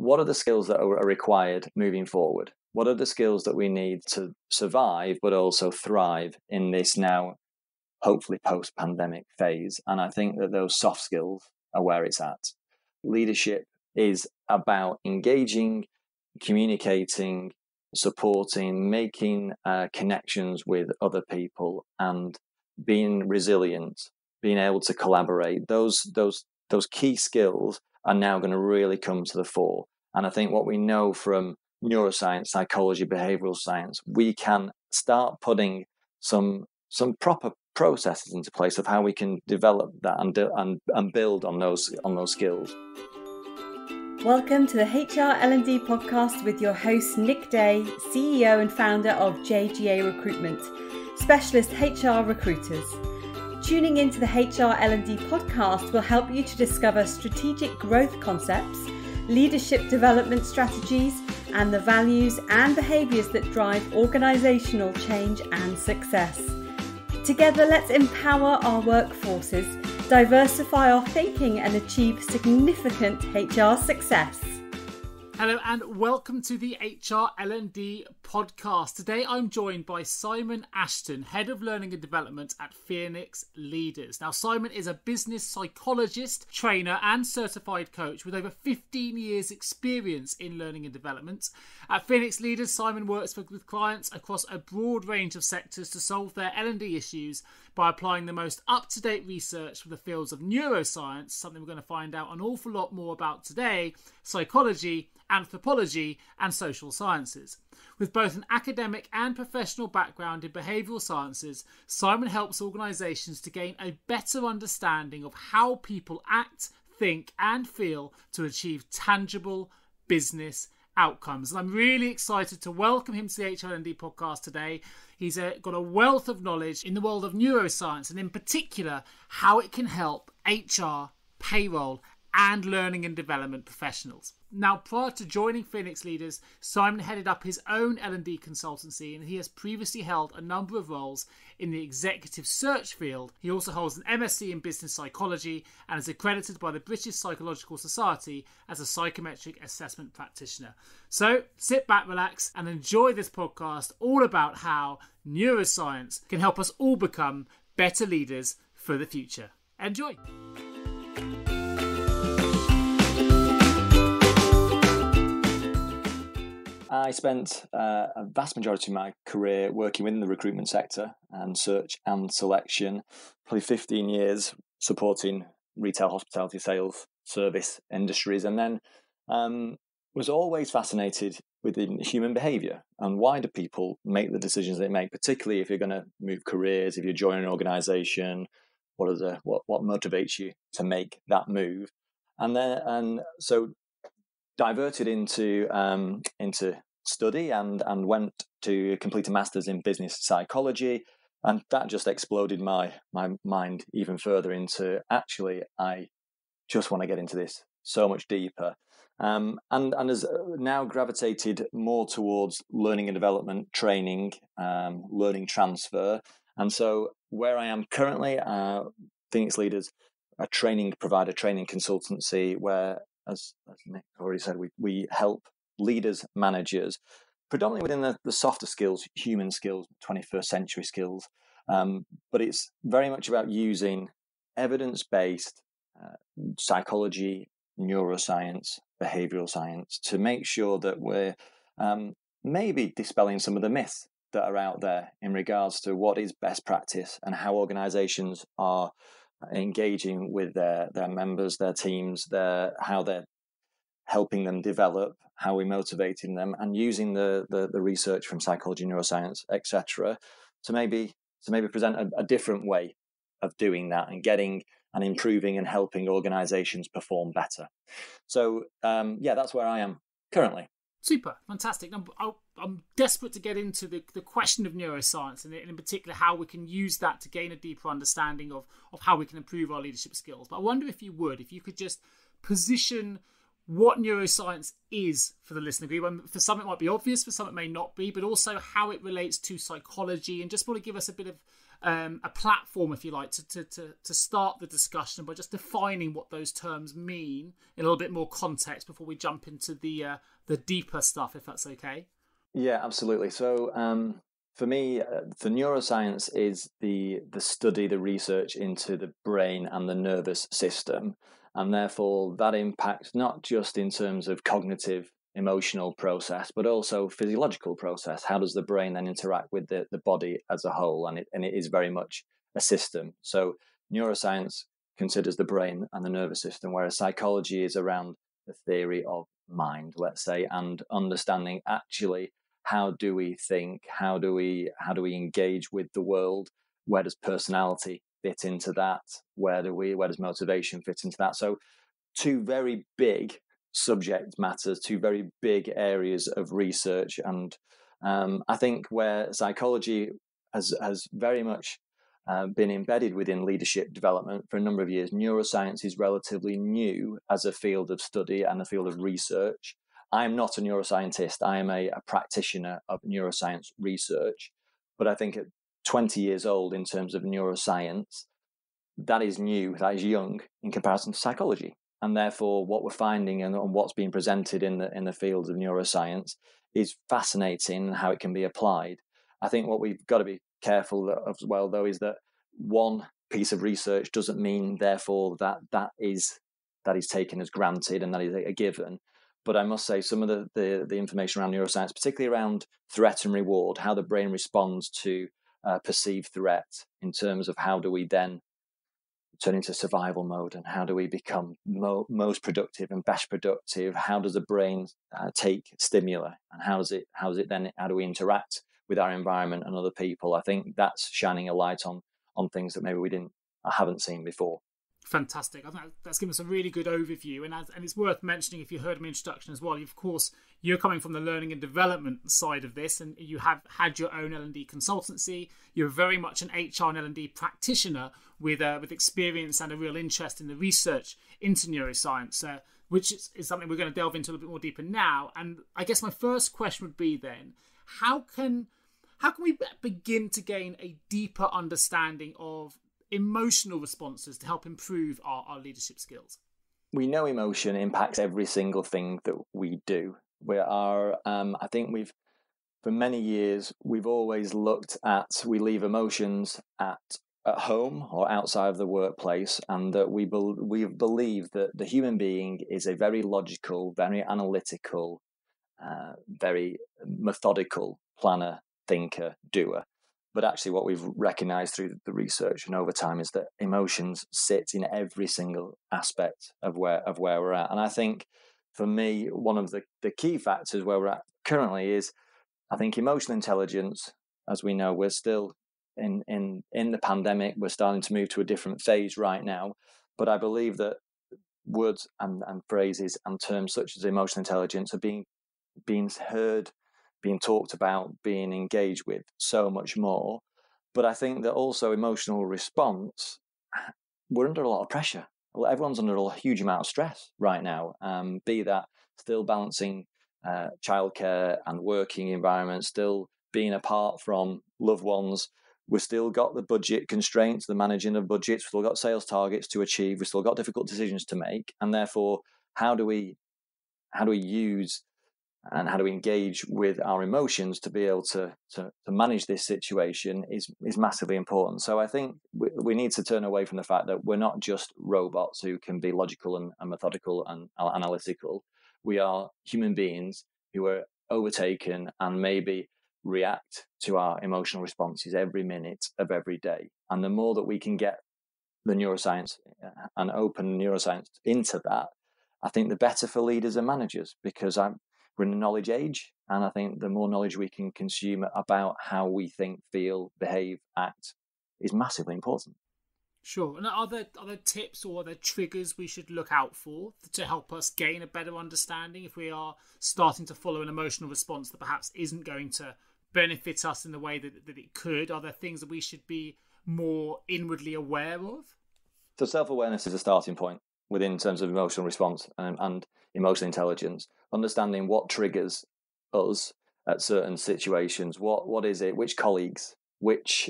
what are the skills that are required moving forward? What are the skills that we need to survive, but also thrive in this now, hopefully post-pandemic phase? And I think that those soft skills are where it's at. Leadership is about engaging, communicating, supporting, making connections with other people, and being resilient, being able to collaborate. Those key skills are now going to really come to the fore. And I think what we know from neuroscience, psychology, behavioural science, we can start putting some proper processes into place of how we can develop that and build on those skills. Welcome to the HR L&D podcast with your host Nick Day, CEO and founder of JGA Recruitment, specialist HR recruiters. Tuning into the HR L&D podcast will help you to discover strategic growth concepts, leadership development strategies, and the values and behaviours that drive organisational change and success. Together, let's empower our workforces, diversify our thinking, and achieve significant HR success. Hello and welcome to the HR L&D podcast. Today I'm joined by Simon Ashton, Head of Learning and Development at Phoenix Leaders. Now, Simon is a business psychologist, trainer and certified coach with over 15 years experience in learning and development. At Phoenix Leaders, Simon works with clients across a broad range of sectors to solve their L&D issues by applying the most up-to-date research from the fields of neuroscience, something we're going to find out an awful lot more about today, psychology, anthropology and social sciences. With both an academic and professional background in behavioural sciences, Simon helps organisations to gain a better understanding of how people act, think and feel to achieve tangible business outcomes. And I'm really excited to welcome him to the HR&D podcast today. He's got a wealth of knowledge in the world of neuroscience and in particular how it can help HR, payroll and learning and development professionals. Now, prior to joining Phoenix Leaders, Simon headed up his own L&D consultancy and he has previously held a number of roles in the executive search field. He also holds an MSc in business psychology and is accredited by the British Psychological Society as a psychometric assessment practitioner. So sit back, relax and enjoy this podcast all about how neuroscience can help us all become better leaders for the future. Enjoy! I spent a vast majority of my career working within the recruitment sector and search and selection, probably 15 years supporting retail, hospitality, sales, service industries, and then was always fascinated with human behaviour and why do people make the decisions they make, particularly if you're going to move careers, if you join an organisation, what motivates you to make that move, and so diverted into study and went to complete a master's in business psychology, and that just exploded my mind even further into actually I just want to get into this so much deeper, and has now gravitated more towards learning and development, training, learning transfer, and so where I am currently, Phoenix Leaders, a training provider, training consultancy, where as Nick already said, we help leaders, managers, predominantly within the softer skills, human skills, 21st century skills, but it's very much about using evidence-based psychology, neuroscience, behavioural science to make sure that we're maybe dispelling some of the myths that are out there in regards to what is best practice and how organisations are engaging with their members, their teams, how they're helping them develop, how we're motivating them, and using the research from psychology, neuroscience, etc., to maybe present a different way of doing that and getting and improving and helping organisations perform better. So that's where I am currently. Super, fantastic. I'm desperate to get into the question of neuroscience and in particular how we can use that to gain a deeper understanding of how we can improve our leadership skills. But I wonder if you could just position what neuroscience is for the listener group. For some it might be obvious, for some it may not be, but also how it relates to psychology, and just want to give us a bit of a platform, if you like, to start the discussion by just defining what those terms mean in a little bit more context before we jump into the deeper stuff, if that's okay. Yeah, absolutely. So for me, the neuroscience is the study, the research into the brain and the nervous system. And therefore, that impacts not just in terms of cognitive, emotional process, but also physiological process. How does the brain then interact with the body as a whole? And it is very much a system. So neuroscience considers the brain and the nervous system, whereas psychology is around the theory of mind, let's say, and understanding actually how do we think, how do we engage with the world, where does personality fit into that, where does motivation fit into that. So two very big subject matters, two very big areas of research. And I think where psychology has very much been embedded within leadership development for a number of years, neuroscience is relatively new as a field of study and a field of research. I am not a neuroscientist. I am a practitioner of neuroscience research. But I think at 20 years old in terms of neuroscience, that is new, that is young in comparison to psychology. And therefore, what we're finding and what's being presented in the field of neuroscience is fascinating and how it can be applied. I think what we've got to be careful of as well, though, is that one piece of research doesn't mean, therefore, that is taken as granted and that is a given. But I must say some of the information around neuroscience, particularly around threat and reward, how the brain responds to perceived threat in terms of how do we then turn into survival mode and how do we become most productive and best productive? How does the brain take stimuli and how do we interact with our environment and other people? I think that's shining a light on things that maybe I haven't seen before. Fantastic. I think that's given us a really good overview, and it's worth mentioning, if you heard my introduction as well, of course, you're coming from the learning and development side of this, and you have had your own L&D consultancy. You're very much an HR and L&D practitioner with experience and a real interest in the research into neuroscience, which is something we're going to delve into a little bit more deeper now. And I guess my first question would be then, how can we begin to gain a deeper understanding of emotional responses to help improve our leadership skills? We know emotion impacts every single thing that we do. I think for many years, we've always we leave emotions at home or outside of the workplace, and that we believe that the human being is a very logical, very analytical, very methodical planner, thinker, doer. But actually what we've recognized through the research and over time is that emotions sit in every single aspect of where we're at. And I think for me, one of the key factors where we're at currently is, I think, emotional intelligence. As we know, we're still in the pandemic. We're starting to move to a different phase right now. But I believe that words and phrases and terms such as emotional intelligence are being heard, being talked about, being engaged with so much more. But I think that also emotional response, we're under a lot of pressure. Well, everyone's under a huge amount of stress right now, be that still balancing childcare and working environments, still being apart from loved ones. We've still got the budget constraints, the managing of budgets. We've still got sales targets to achieve. We've still got difficult decisions to make. And therefore, how do we use and how do we engage with our emotions to be able to manage this situation is massively important. So I think we need to turn away from the fact that we're not just robots who can be logical and methodical and analytical. We are human beings who are overtaken and maybe react to our emotional responses every minute of every day. And the more that we can get the neuroscience and open neuroscience into that, I think the better for leaders and managers, because we're in a knowledge age, and I think the more knowledge we can consume about how we think, feel, behave, act is massively important. Sure. And are there tips or are there triggers we should look out for to help us gain a better understanding if we are starting to follow an emotional response that perhaps isn't going to benefit us in the way that it could? Are there things that we should be more inwardly aware of? So self-awareness is a starting point within terms of emotional response and emotional intelligence. Understanding what triggers us at certain situations. What is it? Which colleagues? Which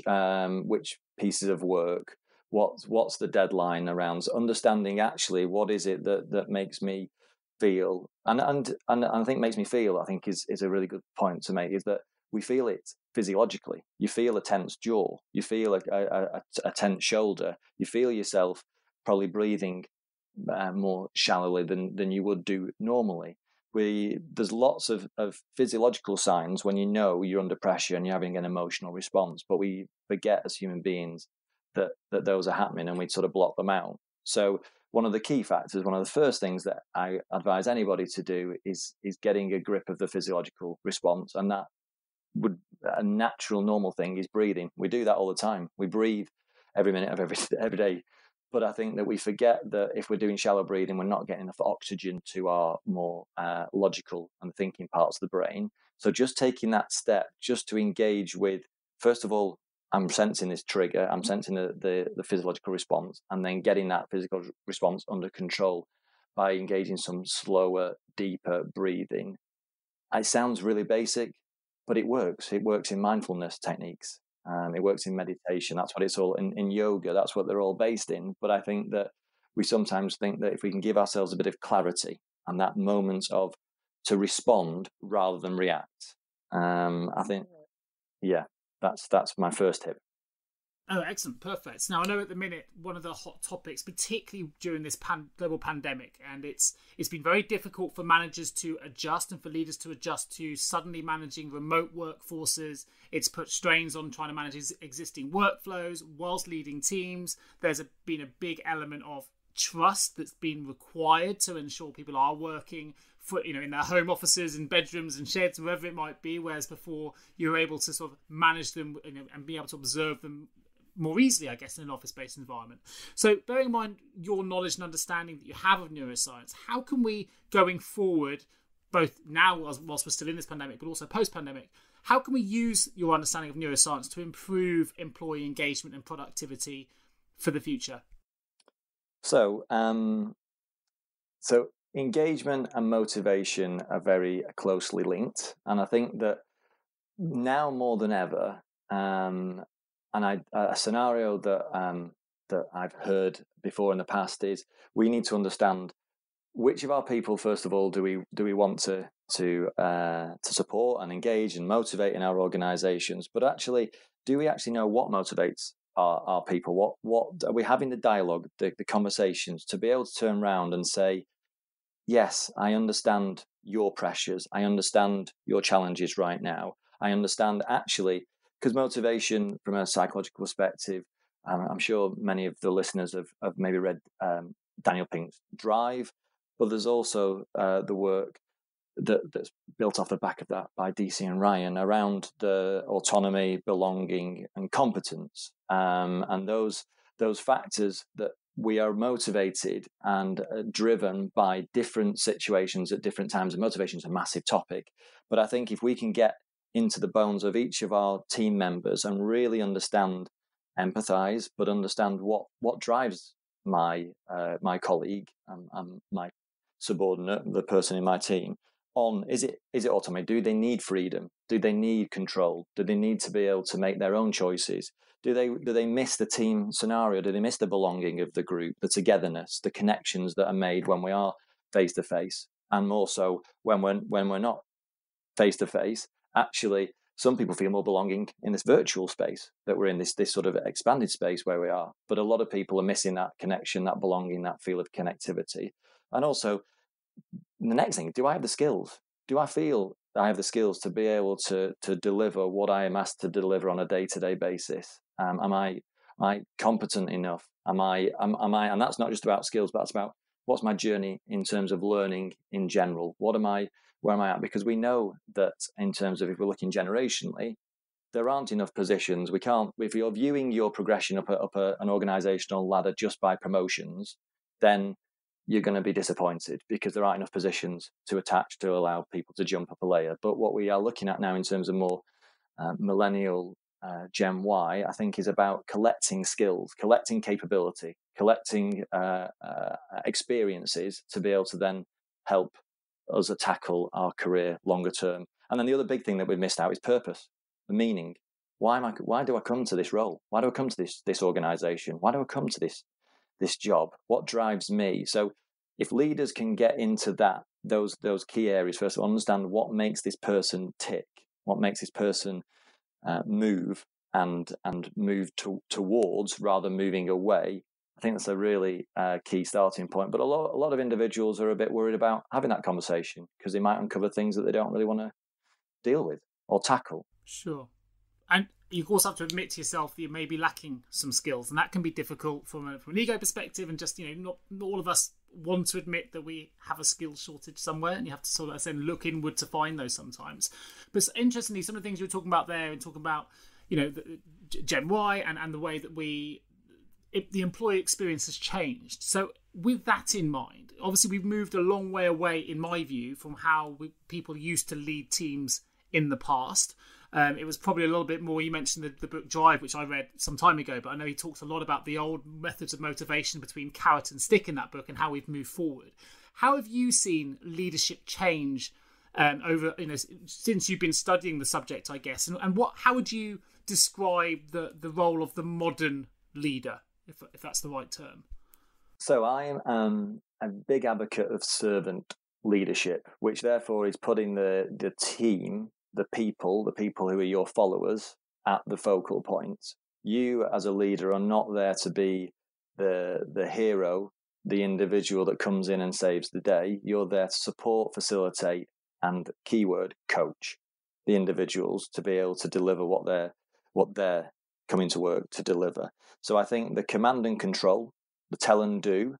pieces of work, what's the deadline around understanding actually what is it that makes me feel, and I think makes me feel, I think is a really good point to make, is that we feel it physiologically. You feel a tense jaw, you feel a tense shoulder, you feel yourself probably breathing more shallowly than you would do normally. There's lots of physiological signs when you know you're under pressure and you're having an emotional response, but we forget as human beings that those are happening, and we sort of block them out. So one of the key factors, one of the first things that I advise anybody to do is getting a grip of the physiological response, and that would, a natural normal thing is breathing. We do that all the time. We breathe every minute of every day. But I think that we forget that if we're doing shallow breathing, we're not getting enough oxygen to our more logical and thinking parts of the brain. So just taking that step, just to engage with, first of all, I'm sensing this trigger, I'm sensing the physiological response, and then getting that physical response under control by engaging some slower, deeper breathing. It sounds really basic, but it works. It works in mindfulness techniques. It works in meditation. That's what it's all in yoga. That's what they're all based in. But I think that we sometimes think that if we can give ourselves a bit of clarity and that moment of to respond rather than react, I think, yeah, that's my first tip. Oh, excellent. Perfect. Now, I know at the minute, one of the hot topics, particularly during this global pandemic, and it's been very difficult for managers to adjust and for leaders to adjust to suddenly managing remote workforces. It's put strains on trying to manage existing workflows whilst leading teams. There's been a big element of trust that's been required to ensure people are working in their home offices and bedrooms and sheds, wherever it might be, whereas before you were able to sort of manage them and be able to observe them more easily, I guess, in an office-based environment. So bearing in mind your knowledge and understanding that you have of neuroscience, how can we, going forward, both now whilst we're still in this pandemic, but also post-pandemic, how can we use your understanding of neuroscience to improve employee engagement and productivity for the future? So engagement and motivation are very closely linked. And I think that now more than ever, a scenario that I've heard before in the past is we need to understand which of our people, first of all, do we want to support and engage and motivate in our organizations, but actually, do we actually know what motivates our people? What are we having the dialogue, the conversations to be able to turn around and say, yes, I understand your pressures, I understand your challenges right now, I understand actually, because motivation from a psychological perspective, I'm sure many of the listeners have maybe read Daniel Pink's Drive, but there's also the work that's built off the back of that by DC and Ryan around the autonomy, belonging, and competence, and those factors that we are motivated and driven by different situations at different times. And motivation is a massive topic, but I think if we can get into the bones of each of our team members and really understand, empathize, but understand what drives my colleague and my subordinate, the person in my team, on is it autonomy? Do they need freedom? Do they need control? Do they need to be able to make their own choices? Do they miss the team scenario? Do they miss the belonging of the group, the togetherness, the connections that are made when we are face to face, and more so when we're not face to face? Actually, some people feel more belonging in this virtual space that we're in, this sort of expanded space where we are. But a lot of people are missing that connection, that belonging, that feel of connectivity. And also, the next thing, do I have the skills? Do I feel I have the skills to be able to deliver what I am asked to deliver on a day-to-day basis? Am I competent enough? Am I? And that's not just about skills, but that's about what's my journey in terms of learning in general. Where am I at? Because we know that in terms of, if we're looking generationally, there aren't enough positions. We can't, if you're viewing your progression up an organizational ladder just by promotions, then you're going to be disappointed because there aren't enough positions to attach to allow people to jump up a layer. But what we are looking at now in terms of more millennial Gen Y, I think, is about collecting skills, collecting capability, collecting experiences to be able to then help us tackle our career longer term. And then the other big thing that we've missed out is purpose, the meaning. Why do I come to this role? Why do I come to this organization? Why do I come to this job? What drives me? So if leaders can get into those key areas, first of all, understand what makes this person tick, what makes this person move and move towards rather than moving away. I think that's a really key starting point. But a lot of individuals are a bit worried about having that conversation because they might uncover things that they don't really want to deal with or tackle. Sure. And you also have to admit to yourself that you may be lacking some skills, and that can be difficult from an ego perspective. And just, not all of us want to admit that we have a skill shortage somewhere, and you have to sort of look inward to find those sometimes. But interestingly, some of the things you were talking about there, and talking about the Gen Y and the way that the employee experience has changed. So with that in mind, obviously we've moved a long way away, in my view, from how people used to lead teams in the past. It was probably a little bit more, you mentioned the book Drive, which I read some time ago, but I know he talks a lot about the old methods of motivation between carrot and stick in that book and how we've moved forward. How have you seen leadership change over, since you've been studying the subject, I guess, and how would you describe the role of the modern leader, if that's the right term? So I am a big advocate of servant leadership, which therefore is putting the team, the people who are your followers, at the focal point. You as a leader are not there to be the hero, the individual that comes in and saves the day. You're there to support, facilitate, and keyword coach the individuals to be able to deliver what they're coming to work to deliver. So I think the command and control, the tell and do,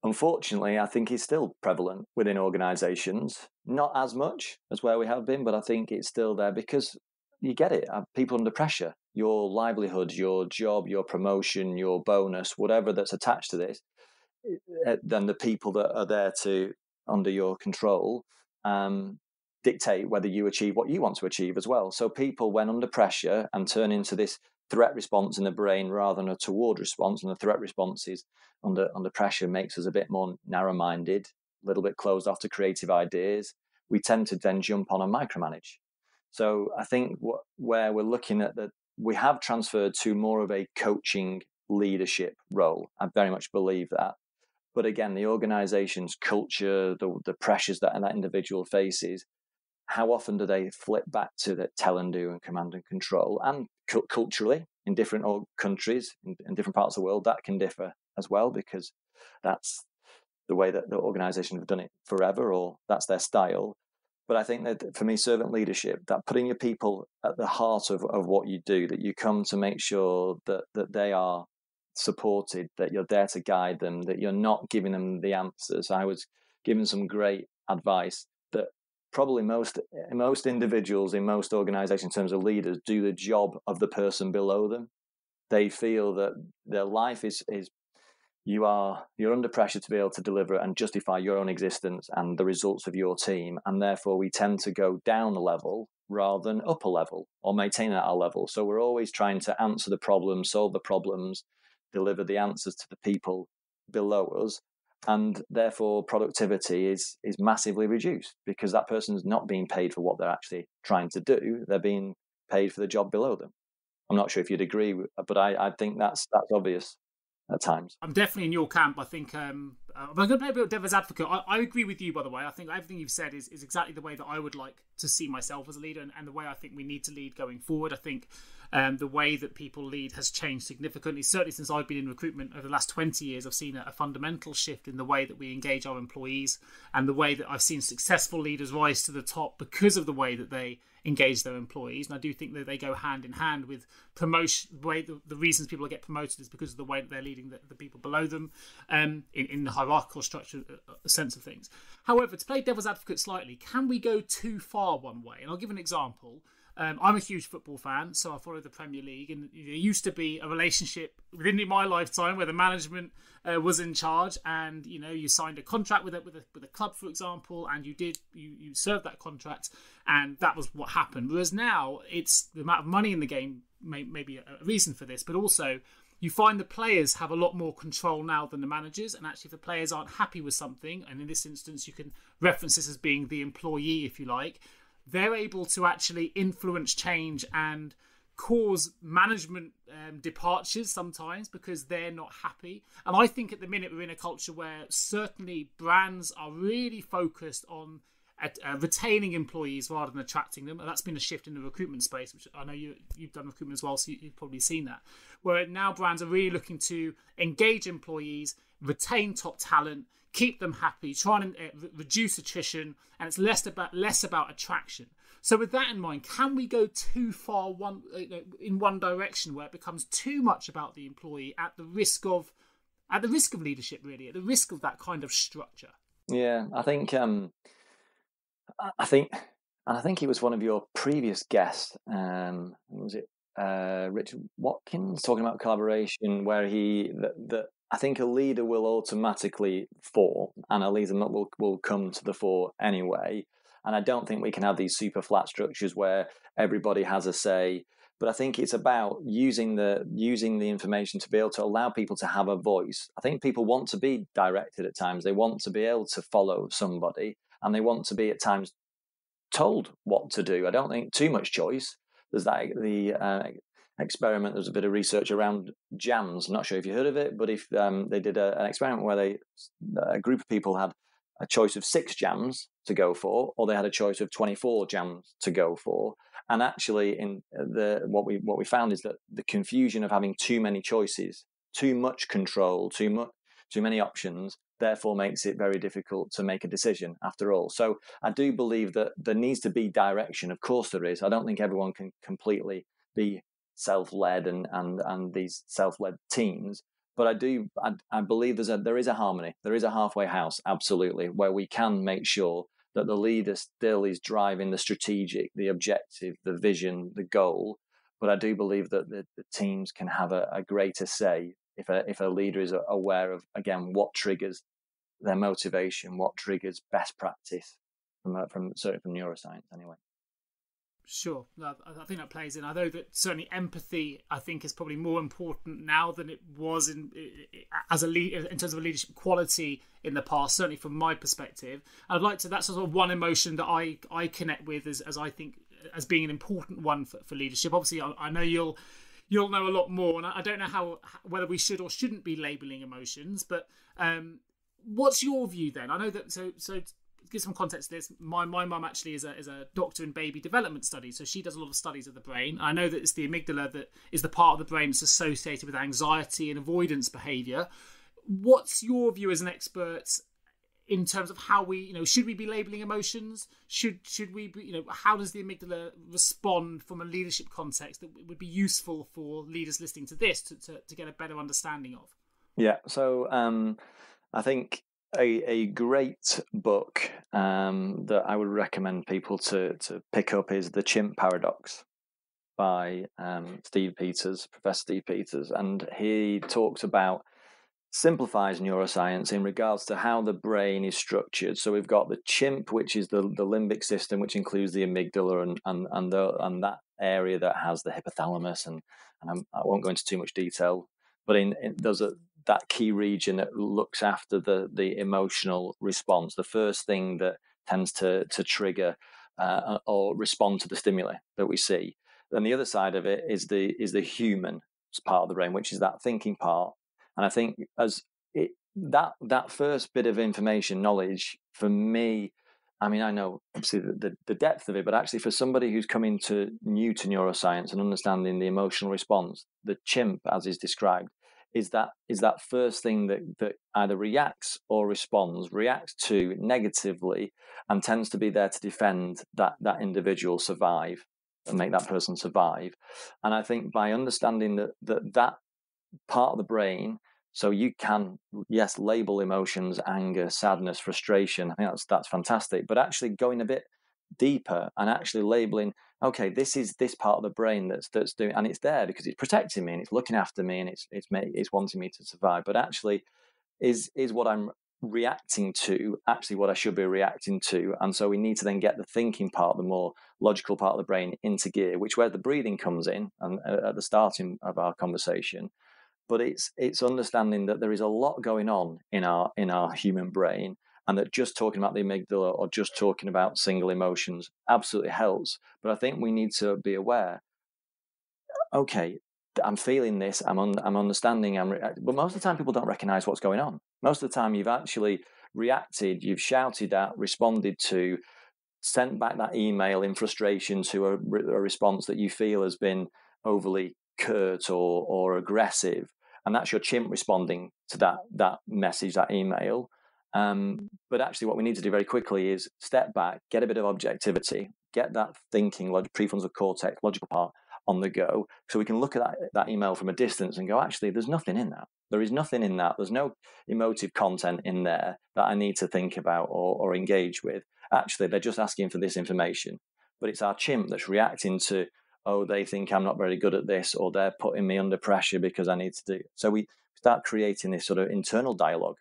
unfortunately, I think is still prevalent within organizations. Not as much as where we have been, but I think it's still there because you get it. People under pressure, your livelihood, your job, your promotion, your bonus, whatever that's attached to this, then the people that are there to under your control dictate whether you achieve what you want to achieve as well. So people, when under pressure and turn into this threat response in the brain rather than a toward response, and the threat response is under pressure, makes us a bit more narrow-minded, a little bit closed off to creative ideas. We tend to then jump on and micromanage. So I think where we're looking at that, we have transferred to more of a coaching leadership role. I very much believe that. But again, the organization's culture, the pressures that individual faces, how often do they flip back to the tell and do and command and control? And culturally, in different countries, in different parts of the world, that can differ as well, because that's the way that the organizations have done it forever, or that's their style. But I think that for me, servant leadership, that putting your people at the heart of what you do, that you come to make sure that they are supported, that you're there to guide them, that you're not giving them the answers. I was given some great advice that probably most individuals in most organizations, in terms of leaders, do the job of the person below them. They feel that their life is you're under pressure to be able to deliver and justify your own existence and the results of your team, and therefore we tend to go down a level rather than up a level or maintain at our level. So we're always trying to answer the problems, solve the problems, deliver the answers to the people below us, and therefore productivity is massively reduced because that person's not being paid for what they're actually trying to do. They're being paid for the job below them. I'm not sure if you'd agree, but I think that's obvious at times. I'm definitely in your camp. I think I'm going to play a bit of devil's advocate. I agree with you, by the way. I think everything you've said is exactly the way that I would like to see myself as a leader, and the way I think we need to lead going forward. I think the way that people lead has changed significantly. Certainly since I've been in recruitment over the last 20 years, I've seen a fundamental shift in the way that we engage our employees, and the way that I've seen successful leaders rise to the top because of the way that they engage their employees. And I do think that they go hand in hand with promotion. The reasons people get promoted is because of the way that they're leading the people below them, in the hierarchical structure sense of things. However, to play devil's advocate slightly, can we go too far one way? And I'll give an example. I'm a huge football fan, so I follow the Premier League, and there used to be a relationship within my lifetime where the management was in charge, and you signed a contract with a club, for example, and you served that contract, and that was what happened. Whereas now, it's the amount of money in the game may be a reason for this, but also you find the players have a lot more control now than the managers, and actually if the players aren't happy with something, and in this instance you can reference this as being the employee, if you like, they're able to actually influence change and cause management departures sometimes because they're not happy. And I think at the minute we're in a culture where certainly brands are really focused on retaining employees rather than attracting them. And that's been a shift in the recruitment space, which I know you've done recruitment as well, so you've probably seen that. Where now brands are really looking to engage employees, retain top talent, keep them happy, try and reduce attrition, and it's less about attraction. So with that in mind, can we go too far in one direction where it becomes too much about the employee at the risk of leadership, really, at the risk of that kind of structure? Yeah, I think it was one of your previous guests. Was it Richard Watkins talking about collaboration, where I think a leader will automatically fall, and a leader will come to the fore anyway. And I don't think we can have these super flat structures where everybody has a say. But I think it's about using the information to be able to allow people to have a voice. I think people want to be directed at times. They want to be able to follow somebody, and they want to be at times told what to do. I don't think too much choice. There's the experiment. There's a bit of research around jams. I'm not sure if you heard of it, but if they did an experiment where a group of people had a choice of 6 jams to go for, or they had a choice of 24 jams to go for. And actually, what we found is that the confusion of having too many choices, too much control, too many options, therefore makes it very difficult to make a decision after all. So I do believe that there needs to be direction. Of course there is. I don't think everyone can completely be self-led and these self-led teams. But I believe there is a harmony. There is a halfway house, absolutely, where we can make sure that the leader still is driving the strategic, the objective, the vision, the goal. But I do believe that the teams can have a greater say if a leader is aware of, again, what triggers their motivation, what triggers best practice from neuroscience anyway. Sure, I think that plays in. I know that certainly empathy, I think, is probably more important now than it was in terms of a leadership quality in the past. Certainly from my perspective, I'd like to. That's sort of one emotion that I connect with as I think as being an important one for leadership. Obviously, I know you'll know a lot more, and I don't know whether we should or shouldn't be labelling emotions. But what's your view then? I know that so. To give some context to this, my mum actually is a doctor in baby development studies, so she does a lot of studies of the brain. I know that it's the amygdala that is the part of the brain that's associated with anxiety and avoidance behaviour. What's your view as an expert in terms of how we, should we be labelling emotions? Should we be, how does the amygdala respond from a leadership context that would be useful for leaders listening to this to get a better understanding of? Yeah, so I think a great book that I would recommend people to pick up is The Chimp Paradox by Professor Steve Peters. And he talks about, simplifies neuroscience in regards to how the brain is structured. So we've got the chimp, which is the limbic system, which includes the amygdala and that area that has the hypothalamus. And I won't go into too much detail, but there's that key region that looks after the emotional response, the first thing that tends to trigger or respond to the stimuli that we see. Then the other side of it is the human part of the brain, which is that thinking part. And I think that first bit of information, knowledge, for me, I mean, I know obviously the depth of it, but actually for somebody who's coming new to neuroscience and understanding the emotional response, the chimp, as is described, is that first thing that either reacts or reacts to negatively and tends to be there to defend that individual, survive and make that person survive. And I think by understanding that part of the brain, so you can, yes, label emotions, anger, sadness, frustration. I think that's fantastic. But actually going a bit deeper and actually labeling, okay, this is this part of the brain that's doing, and it's there because it's protecting me and it's looking after me and it's wanting me to survive. But actually, is what I'm reacting to actually what I should be reacting to? And so we need to then get the thinking part, the more logical part of the brain, into gear, which where the breathing comes in, and at the starting of our conversation. But it's understanding that there is a lot going on in our human brain, and that just talking about the amygdala or just talking about single emotions absolutely helps. But I think we need to be aware okay, I'm feeling this, I'm understanding, but most of the time people don't recognize what's going on. Most of the time you've actually reacted, you've shouted at, responded to, sent back that email in frustration to a response that you feel has been overly curt or aggressive, and that's your chimp responding to that message, that email. But actually what we need to do very quickly is step back, get a bit of objectivity, get that thinking, prefrontal cortex, logical part on the go, so we can look at that email from a distance and go, actually, there's nothing in that. There is nothing in that. There's no emotive content in there that I need to think about or engage with. Actually, they're just asking for this information. But it's our chimp that's reacting to, oh, they think I'm not very good at this, or they're putting me under pressure because I need to do it. So we start creating this sort of internal dialogue.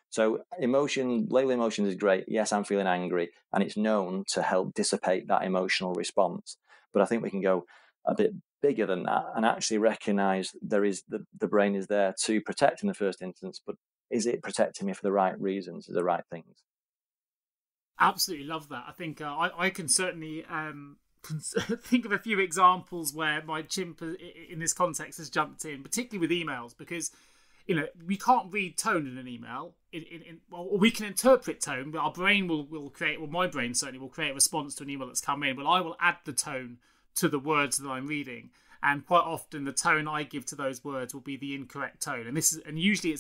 So label emotions is great. Yes, I'm feeling angry, and it's known to help dissipate that emotional response. But I think we can go a bit bigger than that and actually recognize there is the brain is there to protect in the first instance, but is it protecting me for the right reasons, the right things? Absolutely love that. I think I can certainly think of a few examples where my chimp in this context has jumped in, particularly with emails, because we can't read tone in an email. Well, we can interpret tone, but our brain will create, well, my brain certainly will create a response to an email that's come in, but I will add the tone to the words that I'm reading, and quite often the tone I give to those words will be the incorrect tone. And usually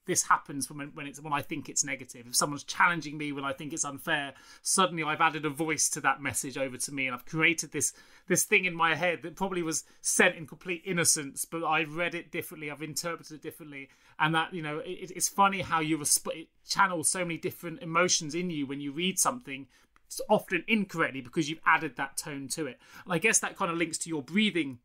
this happens when I think it's negative. If someone's challenging me when I think it's unfair, suddenly I've added a voice to that message over to me, and I've created this thing in my head that probably was sent in complete innocence, but I've read it differently, I've interpreted it differently, and that it's funny how it channels so many different emotions in you when you read something, often incorrectly, because you've added that tone to it. And I guess that kind of links to your breathing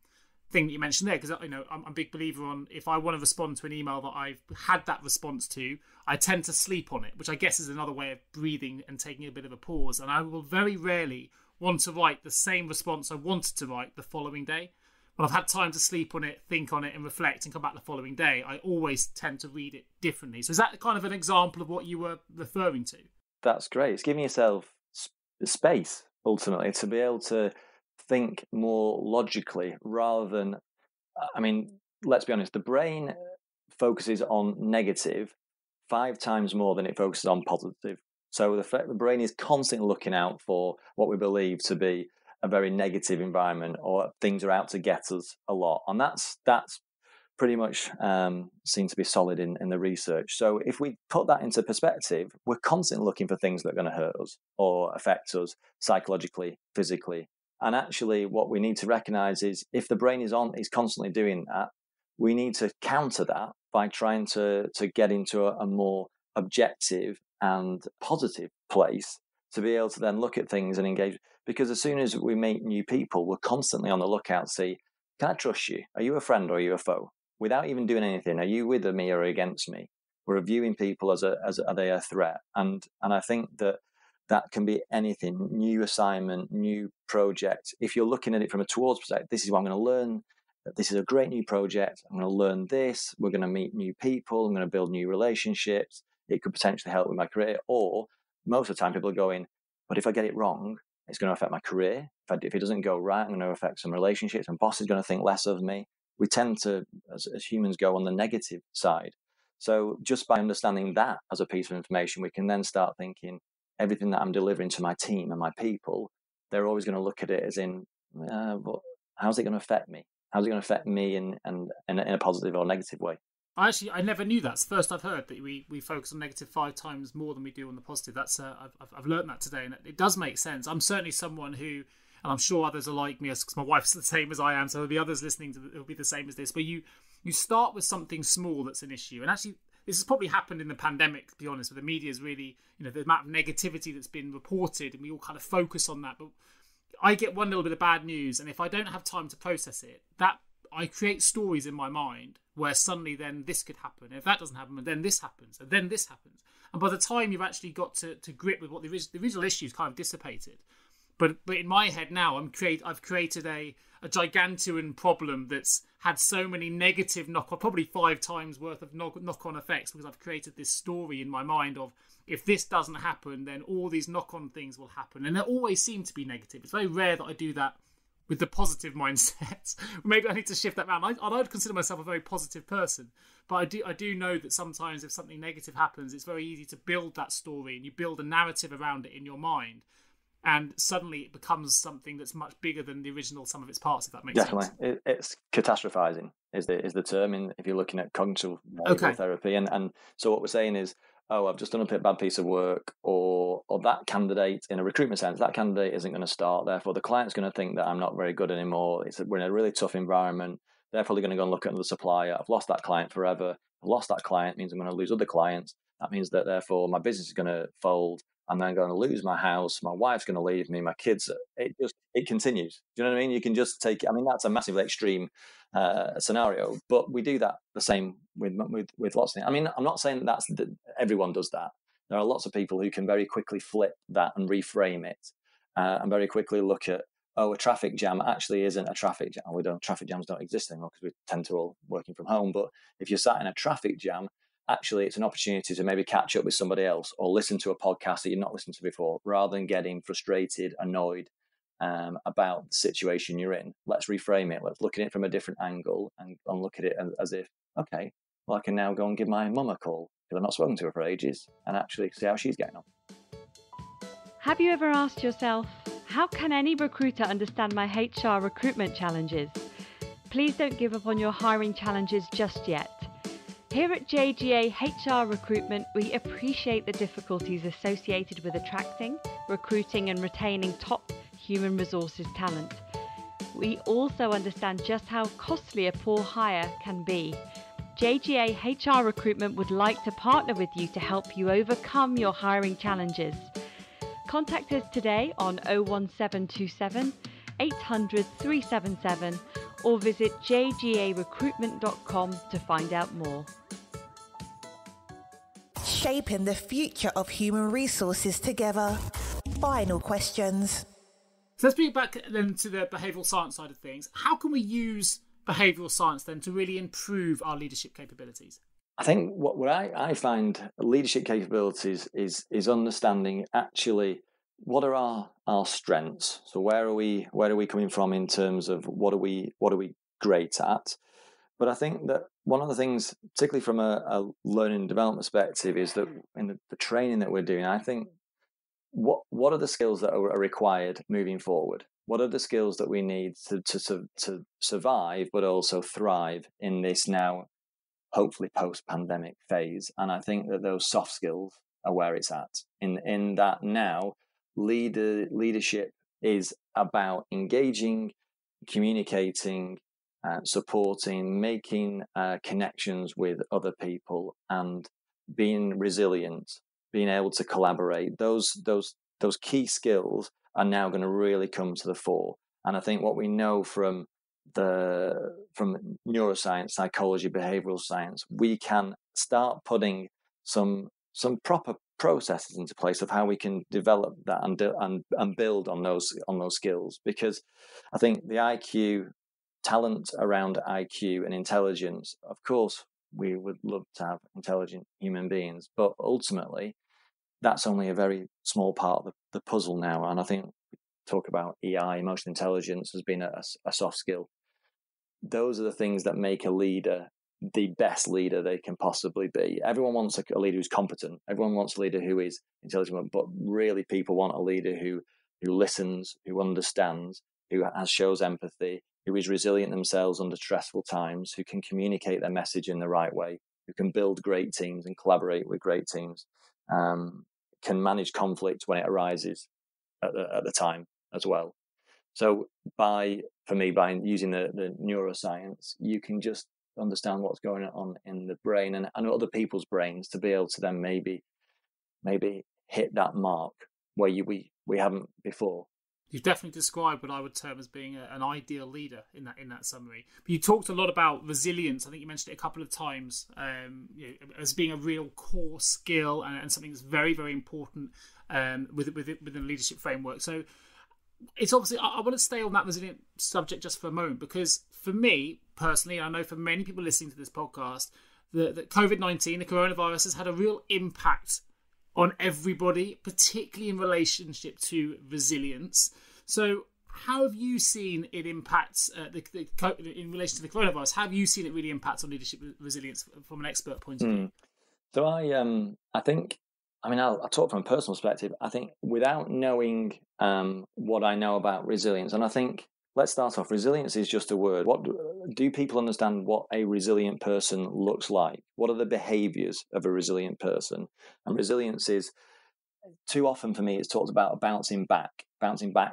thing that you mentioned there, because I'm a big believer on, if I want to respond to an email that I've had that response to, I tend to sleep on it, which I guess is another way of breathing and taking a bit of a pause. And I will very rarely want to write the same response I wanted to write the following day. When I've had time to sleep on it, think on it, and reflect, and come back the following day, I always tend to read it differently. So is that kind of an example of what you were referring to? That's great. It's giving yourself space, ultimately, to be able to think more logically rather than, let's be honest, the brain focuses on negative 5 times more than it focuses on positive. So the brain is constantly looking out for what we believe to be a very negative environment, or things are out to get us a lot. And that's pretty much seems to be solid in the research. So if we put that into perspective, we're constantly looking for things that are going to hurt us or affect us psychologically, physically. And actually what we need to recognize is, if the brain is constantly doing that, we need to counter that by trying to get into a more objective and positive place to be able to then look at things and engage. Because as soon as we meet new people, we're constantly on the lookout to see, can I trust you? Are you a friend or are you a foe? Without even doing anything, are you with me or against me? We're viewing people as are they a threat? And I think that can be anything, new assignment, new project. If you're looking at it from a towards perspective, this is what I'm going to learn. This is a great new project. I'm going to learn this. We're going to meet new people. I'm going to build new relationships. It could potentially help with my career. Or most of the time people are going, but if I get it wrong, it's going to affect my career. If it doesn't go right, I'm going to affect some relationships. My boss is going to think less of me. We tend to, as humans, go on the negative side. So just by understanding that as a piece of information, we can then start thinking, everything that I'm delivering to my team and my people, they're always going to look at it as in, but how's it going to affect me? How's it going to affect me in a positive or negative way? I never knew that. It's the first I've heard that we focus on negative 5 times more than we do on the positive. That's I've learned that today, and it does make sense. I'm certainly someone who, and I'm sure others are like me, because my wife's the same as I am, so there'll be others listening to it'll be the same as this. But you start with something small that's an issue, and actually this has probably happened in the pandemic, to be honest, where the media is really, the amount of negativity that's been reported, and we all kind of focus on that. But I get one little bit of bad news, and if I don't have time to process it, that I create stories in my mind where suddenly then this could happen. If that doesn't happen, then this happens, and then this happens. And by the time you've actually got to grip with what the original issue is, kind of dissipated. But in my head now, I've created a gigantuan problem that's had so many negative knock-on, probably 5 times worth of knock-on effects, because I've created this story in my mind of, if this doesn't happen, then all these knock-on things will happen. And they always seem to be negative. It's very rare that I do that with the positive mindset. Maybe I need to shift that around. I'd consider myself a very positive person, but I do know that sometimes if something negative happens, it's very easy to build that story, and you build a narrative around it in your mind, and suddenly it becomes something that's much bigger than the original sum of its parts, if that makes sense. Definitely. It's catastrophizing is the term if you're looking at cognitive behavioral therapy. And so what we're saying is, oh, I've just done a bad piece of work, or that candidate, in a recruitment sense, that candidate isn't going to start. Therefore, the client's going to think that I'm not very good anymore. We're in a really tough environment. They're probably going to go and look at another supplier. I've lost that client forever. I've lost that client means I'm going to lose other clients. That means that, therefore, my business is going to fold. I'm then going to lose my house. My wife's going to leave me. My kids. It continues. Do you know what I mean? You can just take. I mean, that's a massively extreme scenario, but we do that the same with lots of things. I mean, I'm not saying that everyone does that. There are lots of people who can very quickly flip that and reframe it, and very quickly look at, a traffic jam actually isn't a traffic jam. Traffic jams don't exist anymore because we tend to all working from home. But if you're sat in a traffic jam, actually it's an opportunity to maybe catch up with somebody else or listen to a podcast that you've not listened to before, rather than getting frustrated, annoyed about the situation you're in. Let's reframe it. Let's look at it from a different angle and look at it as if, okay, well, I can now go and give my mum a call because I've not spoken to her for ages, and actually see how she's getting on. Have you ever asked yourself, how can any recruiter understand my HR recruitment challenges? Please don't give up on your hiring challenges just yet. Here at JGA HR Recruitment, we appreciate the difficulties associated with attracting, recruiting and retaining top human resources talent. We also understand just how costly a poor hire can be. JGA HR Recruitment would like to partner with you to help you overcome your hiring challenges. Contact us today on 01727 800 377 or visit jgarecruitment.com to find out more. Shaping the future of human resources together. Final questions. So let's bring it back then to the behavioural science side of things. How can we use behavioural science then to really improve our leadership capabilities? I think what I find leadership capabilities is understanding actually what are our strengths. So where are we coming from in terms of what are we great at? But I think that one of the things, particularly from a learning and development perspective, is that in the training that we're doing, I think what are the skills that are required moving forward? What are the skills that we need to survive, but also thrive in this now, hopefully post-pandemic phase? And I think that those soft skills are where it's at. In that now, leadership is about engaging, communicating, supporting, making connections with other people, and being resilient, being able to collaborate. Those key skills are now going to really come to the fore. And I think what we know from neuroscience, psychology, behavioural science, we can start putting some proper processes into place of how we can develop that and build on those skills. Because I think the IQ, talent around IQ and intelligence, of course, we would love to have intelligent human beings, but ultimately, that's only a very small part of the puzzle now. And I think we talk about EI, emotional intelligence, as being a soft skill. Those are the things that make a leader the best leader they can possibly be. Everyone wants a leader who's competent. Everyone wants a leader who is intelligent, but really people want a leader who listens, who understands, who shows empathy, who is resilient themselves under stressful times, who can communicate their message in the right way, who can build great teams and collaborate with great teams, can manage conflict when it arises at the time as well. So by using the neuroscience, you can just understand what's going on in the brain and other people's brains to be able to then maybe hit that mark where we haven't before. You've definitely described what I would term as being an ideal leader in that summary. But you talked a lot about resilience. I think you mentioned it a couple of times as being a real core skill and something that's very, very important within the leadership framework. So it's obviously, I want to stay on that resilient subject just for a moment, because for me personally, I know for many people listening to this podcast, that COVID-19, the coronavirus, has had a real impact on everybody, particularly in relationship to resilience. So how have you seen it impact in relation to the coronavirus? How have you seen it really impact on leadership resilience from an expert point of view? So I think, I'll talk from a personal perspective. I think without knowing what I know about resilience, and I think let's start off. Resilience is just a word. What do people understand? What a resilient person looks like? What are the behaviours of a resilient person? And resilience is, too often for me, it's talked about bouncing back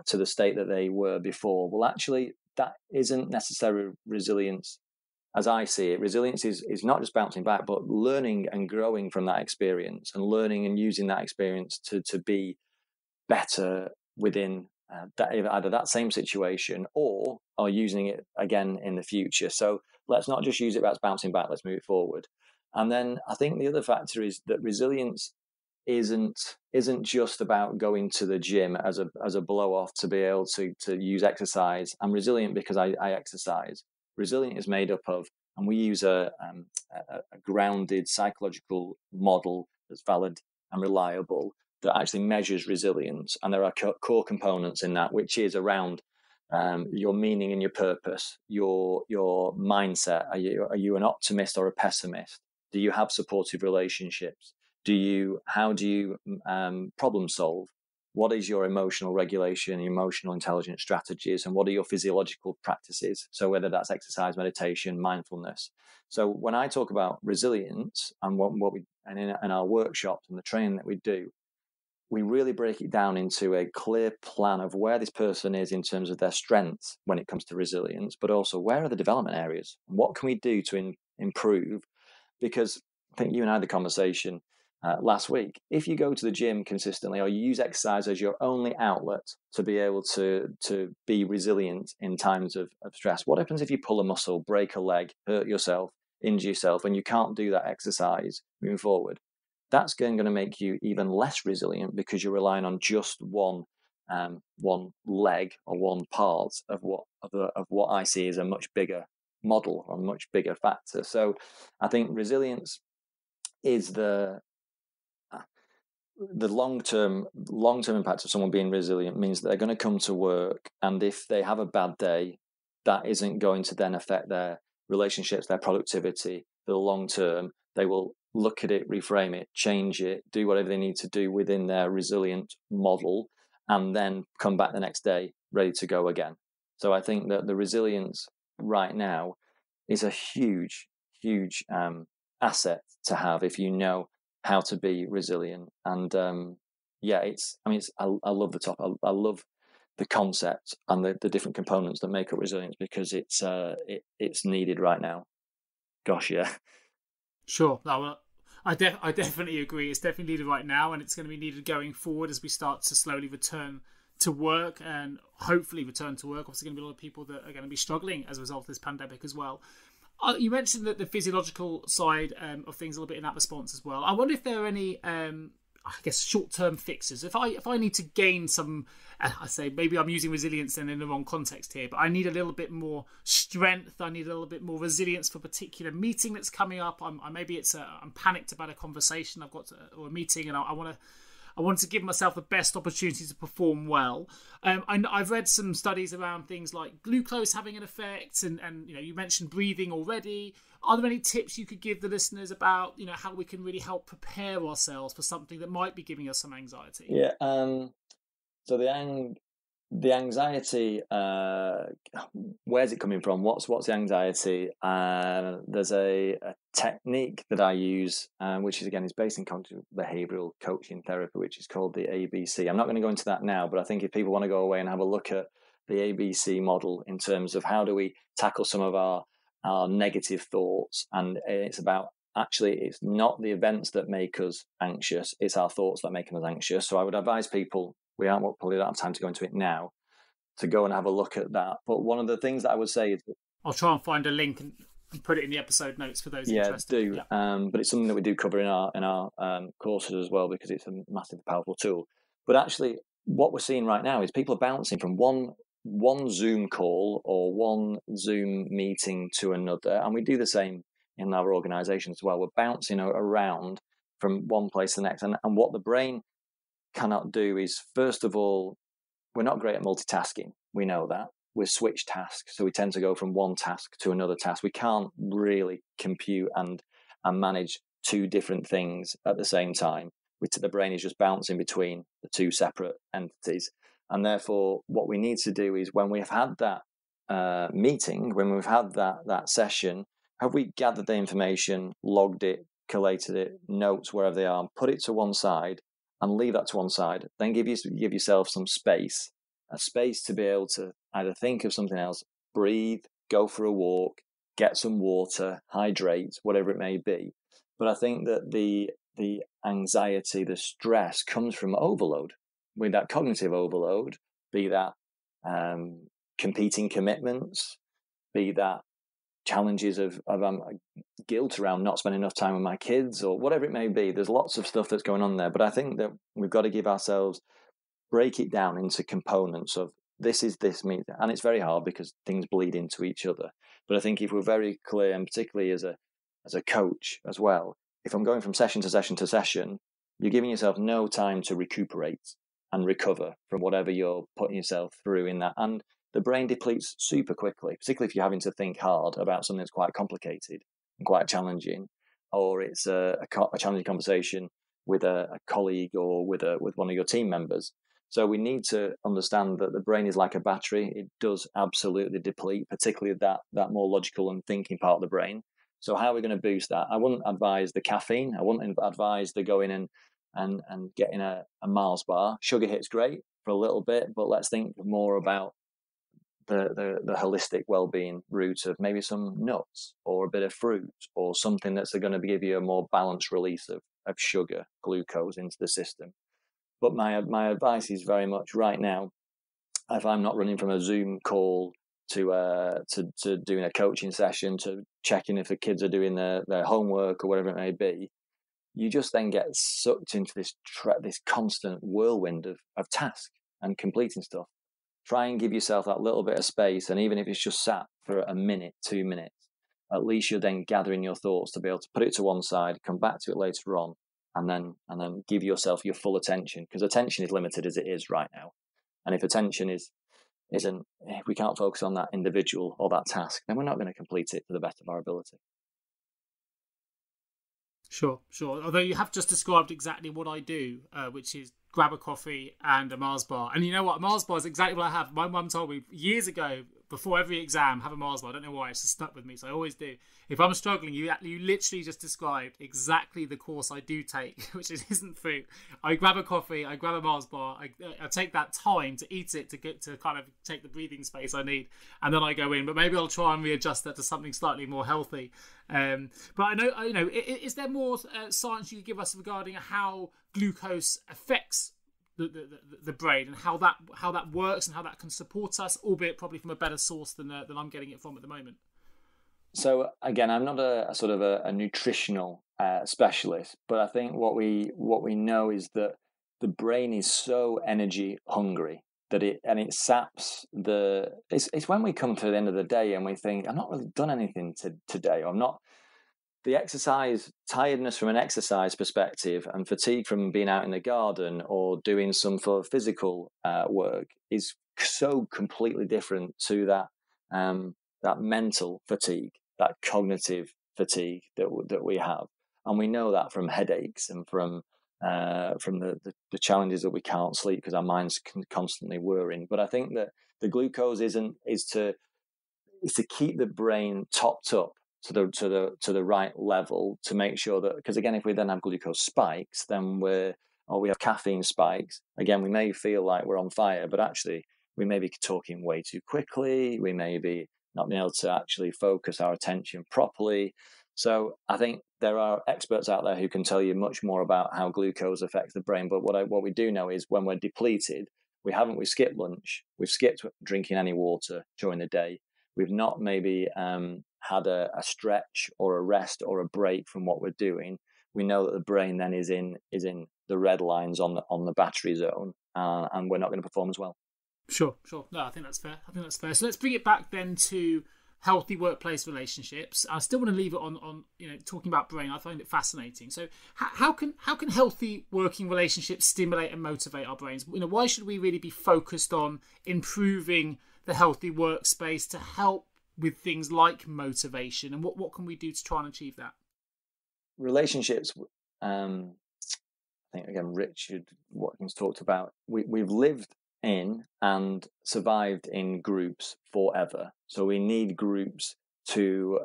to the state that they were before. Well, actually, that isn't necessarily resilience. As I see it, resilience is not just bouncing back, but learning and growing from that experience, and learning and using that experience to be better within either that same situation or using it again in the future. So let's not just use it as bouncing back, let's move it forward. And then I think the other factor is that resilience isn't just about going to the gym as a blow off to be able to use exercise. I'm resilient because I exercise. Resilient is made up of, and we use a grounded psychological model that's valid and reliable that actually measures resilience. And there are core components in that, which is around your meaning and your purpose, your mindset. Are you an optimist or a pessimist? Do you have supportive relationships? How do you problem solve? What is your emotional regulation, emotional intelligence strategies, and what are your physiological practices? So whether that's exercise, meditation, mindfulness. So when I talk about resilience and what we and in our workshops and the training that we do, we really break it down into a clear plan of where this person is in terms of their strengths when it comes to resilience, but also where are the development areas? What can we do to improve? Because I think you and I had the conversation last week. If you go to the gym consistently, or you use exercise as your only outlet to be able to be resilient in times of stress, what happens if you pull a muscle, break a leg, hurt yourself, injure yourself, and you can't do that exercise moving forward? That's going to make you even less resilient because you're relying on just one leg or one part of what I see as a much bigger model or a much bigger factor. So I think resilience is the long-term impact of someone being resilient means that they're going to come to work, and if they have a bad day, that isn't going to then affect their relationships, their productivity for the long term. They will look at it, reframe it, change it, do whatever they need to do within their resilient model, and then come back the next day ready to go again. So I think that the resilience right now is a huge asset to have if you know how to be resilient. And I love the topic. I love the concept and the different components that make up resilience, because it's needed right now. Gosh, yeah. Sure. No, well, I definitely agree. It's definitely needed right now, and it's going to be needed going forward as we start to slowly return to work, and hopefully return to work. Obviously, going to be a lot of people that are going to be struggling as a result of this pandemic as well. You mentioned that the physiological side of things a little bit in that response as well. I wonder if there are any, short-term fixes. If I need to gain some, I say maybe I'm using resilience then in the wrong context here, but I need a little bit more strength. I need a little bit more resilience for a particular meeting that's coming up. I'm panicked about a conversation I've got or a meeting, and I want to give myself the best opportunity to perform well. I've read some studies around things like glucose having an effect, and you mentioned breathing already. Are there any tips you could give the listeners about how we can really help prepare ourselves for something that might be giving us some anxiety? Yeah. So the anxiety, where's it coming from? What's the anxiety? There's a technique that I use, which is based in cognitive behavioural coaching therapy, which is called the ABC. I'm not going to go into that now, but I think if people want to go away and have a look at the ABC model in terms of how do we tackle some of our negative thoughts, and it's about, actually, it's not the events that make us anxious, it's our thoughts that make us anxious. So I would advise people, probably don't have time to go into it now, to go and have a look at that. But one of the things that I would say is, I'll try and find a link and put it in the episode notes for those interested. Yeah. But it's something that we do cover in our courses as well, because it's a massive, powerful tool. But actually, what we're seeing right now is people are bouncing from one Zoom call or one Zoom meeting to another, and we do the same in our organisation as well. We're bouncing around from one place to the next, and what the brain cannot do is, first of all, we're not great at multitasking. We know that. We switch tasks, so we tend to go from one task to another task. We can't really compute and manage two different things at the same time. The brain is just bouncing between the two separate entities. And therefore, what we need to do is, when we've had that meeting, when we've had that session, have we gathered the information, logged it, collated it, notes wherever they are, and put it to one side and leave that to one side. Then give yourself some space, a space to be able to either think of something else, breathe, go for a walk, get some water, hydrate, whatever it may be. But I think that the anxiety, the stress comes from overload. With that cognitive overload, be that competing commitments, be that challenges of guilt around not spending enough time with my kids, or whatever it may be. There's lots of stuff that's going on there. But I think that we've got to give ourselves, break it down into components of this is this meeting. And it's very hard because things bleed into each other. But I think if we're very clear, and particularly as a coach as well, if I'm going from session to session to session, you're giving yourself no time to recuperate and recover from whatever you're putting yourself through in that. And the brain depletes super quickly, particularly if you're having to think hard about something that's quite complicated and quite challenging, or it's a challenging conversation with a colleague or with one of your team members. So we need to understand that the brain is like a battery. It does absolutely deplete, particularly that more logical and thinking part of the brain. So how are we going to boost that? I wouldn't advise the caffeine. I wouldn't advise the going and getting a Mars bar. Sugar hits great for a little bit, but let's think more about the holistic well-being route of maybe some nuts or a bit of fruit or something that's going to give you a more balanced release of sugar, glucose into the system. But my advice is very much right now, if I'm not running from a Zoom call to doing a coaching session, to checking if the kids are doing their homework or whatever it may be, you just then get sucked into this constant whirlwind of task and completing stuff. Try and give yourself that little bit of space, and even if it's just sat for a minute, 2 minutes, at least you're then gathering your thoughts to be able to put it to one side, come back to it later on, and then give yourself your full attention, because attention is limited as it is right now. And if attention if we can't focus on that individual or that task, then we're not going to complete it to the best of our ability. Sure. Although you have just described exactly what I do, which is grab a coffee and a Mars bar. And you know what? A Mars bar is exactly what I have. My mum told me years ago, before every exam, have a Mars bar. I don't know why, it's just stuck with me, so I always do. If I'm struggling, you literally just described exactly the course I do take, which isn't food. I grab a coffee, I grab a Mars bar, I take that time to eat it, to kind of take the breathing space I need, and then I go in. But maybe I'll try and readjust that to something slightly more healthy. But I know, is there more science you could give us regarding how glucose affects the brain and how that works and how that can support us, albeit probably from a better source than I'm getting it from at the moment? So again, I'm not a sort of a nutritional specialist, but I think what we know is that the brain is so energy hungry that it saps it's when we come to the end of the day and we think, I've not really done anything today, or I'm not. The exercise, tiredness from an exercise perspective and fatigue from being out in the garden or doing some sort of physical work is so completely different to that mental fatigue, that cognitive fatigue that we have. And we know that from headaches and from the challenges that we can't sleep because our mind's constantly worrying. But I think that the glucose is to keep the brain topped up to the right level, to make sure that, because again, if we then have glucose spikes, then we have caffeine spikes, again, we may feel like we're on fire, but actually we may be talking way too quickly, we may be not being able to actually focus our attention properly. So I think there are experts out there who can tell you much more about how glucose affects the brain, but what we do know is when we're depleted, we've skipped lunch, we've skipped drinking any water during the day, we've not maybe had a stretch or a rest or a break from what we're doing, we know that the brain then is in the red lines on the battery zone, and we're not going to perform as well. Sure. No, I think that's fair. So let's bring it back then to healthy workplace relationships. I still want to leave it on talking about brain. I find it fascinating. So how can healthy working relationships stimulate and motivate our brains? Why should we really be focused on improving the healthy workspace to help with things like motivation, and what can we do to try and achieve that? Relationships, I think again Richard Watkins talked about, we've lived in and survived in groups forever, so we need groups to